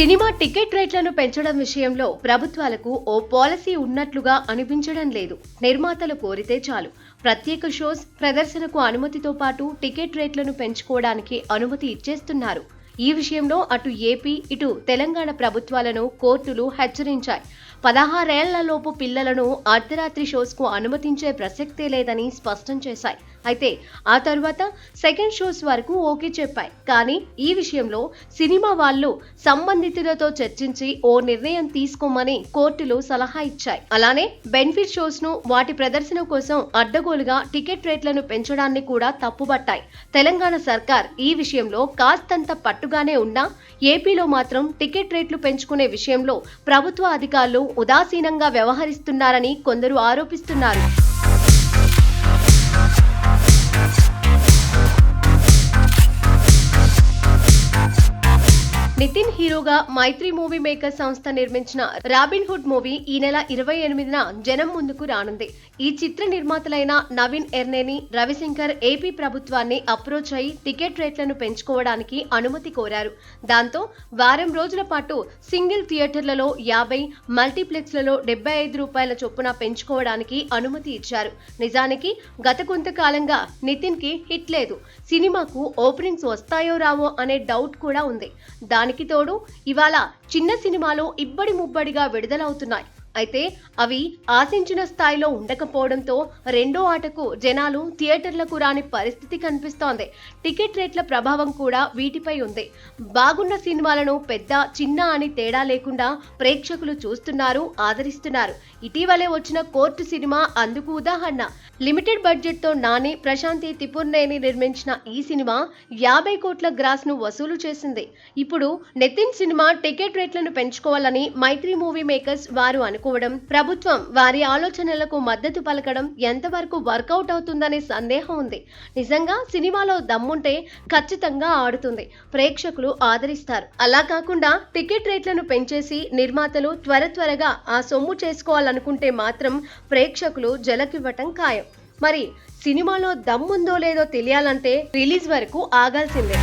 Cinema ticket రేట్లను పెంచడం విషయంలో ప్రభుత్వాలకు ఓ పాలసీ ఉన్నట్లుగా అనిపించడం లేదు. నిర్మాతలు కోరితే చాలు ప్రత్యేక షోస్ ప్రదర్శనకు అనుమతితో పాటు టికెట్ రేట్లను పెంచుకోవడానికి అనుమతి ఇచ్చేస్తున్నారు. ఈ విషయంలో అటు ఏపీ ఇటు తెలంగాణ ప్రభుత్వాలను కోర్టులు హెచ్చరించాయి. 16 ఏళ్లలోపు పిల్లలను అర్ధరాత్రి షోస్కు అనుమతించే ప్రసక్తే లేదని స్పష్టం చేశాయి. అయితే ఆ తర్వాత సెకండ్ షోస్ వరకు ఓకే చెప్పాయి. కానీ ఈ విషయంలో సినిమా వాళ్ళు సంబంధితులతో చర్చించి ఓ నిర్ణయం తీసుకోమని కోర్టులు సలహా ఇచ్చాయి. అలానే బెనిఫిట్ షోస్ ను వాటి ప్రదర్శన కోసం అడ్డగోలుగా టికెట్ రేట్లను పెంచడాన్ని కూడా తప్పుబట్టాయి. తెలంగాణ సర్కార్ ఈ విషయంలో కాస్తంత పట్టుగానే ఉన్నా ఏపీలో మాత్రం టికెట్ రేట్లు పెంచుకునే విషయంలో ప్రభుత్వ అధికారులు ఉదాసీనంగా వ్యవహరిస్తున్నారని కొందరు ఆరోపిస్తున్నారు. నితిన్ హీరోగా మైత్రి మూవీ మేకర్ సంస్థ నిర్మించిన రాబిన్ హుడ్ మూవీ ఈ నెల 28న జనం ముందుకు రానుంది. ఈ చిత్ర నిర్మాతలైన నవీన్ ఎర్నేని, రవిశంకర్ ఏపీ ప్రభుత్వాన్ని అప్రోచ్ అయి టికెట్ రేట్లను పెంచుకోవడానికి అనుమతి కోరారు. దాంతో వారం రోజుల పాటు సింగిల్ థియేటర్లలో 50, మల్టీప్లెక్స్లలో 75 రూపాయల చొప్పున పెంచుకోవడానికి అనుమతి ఇచ్చారు. నిజానికి గత కొంతకాలంగా నితిన్ కి హిట్ లేదు. సినిమాకు ఓపెనింగ్స్ వస్తాయో రావో అనే డౌట్ కూడా ఉంది. దానికి తోడు ఇవాళ చిన్న సినిమాలు ఇబ్బడి ముబ్బడిగా విడుదలవుతున్నాయి. అయితే అవి ఆశించిన స్థాయిలో ఉండకపోవడంతో రెండో ఆటకు జనాలు థియేటర్లకు రాని పరిస్థితి కనిపిస్తోంది. టికెట్ రేట్ల ప్రభావం కూడా వీటిపై ఉంది. బాగున్న సినిమాలను పెద్ద చిన్న అని తేడా లేకుండా ప్రేక్షకులు చూస్తున్నారు, ఆదరిస్తున్నారు. ఇటీవలే వచ్చిన కోర్టు సినిమా అందుకు ఉదాహరణ. లిమిటెడ్ బడ్జెట్ తో నాని, ప్రశాంతి తిపుర్నేని నిర్మించిన ఈ సినిమా 50 కోట్ల గ్రాస్ ను వసూలు చేసింది. ఇప్పుడు నితిన్ సినిమా టికెట్ రేట్లను పెంచుకోవాలని మైత్రి మూవీ మేకర్స్ వారు అనుకోవడం, ప్రభుత్వం వారి ఆలోచనలకు మద్దతు పలకడం ఎంతవరకు వర్కౌట్ అవుతుందనే సందేహం ఉంది. నిజంగా సినిమాలో దమ్ముంటే ఖచ్చితంగా ఆడుతుంది, ప్రేక్షకులు ఆదరిస్తారు. అలా కాకుండా టికెట్ రేట్లను పెంచేసి నిర్మాతలు త్వరగా ఆ సొమ్ము చేసుకోవాలనుకుంటే మాత్రం ప్రేక్షకులు జలకివ్వటం ఖాయం. మరి సినిమాలో దమ్ముందో లేదో తెలియాలంటే రిలీజ్ వరకు ఆగాల్సిందే.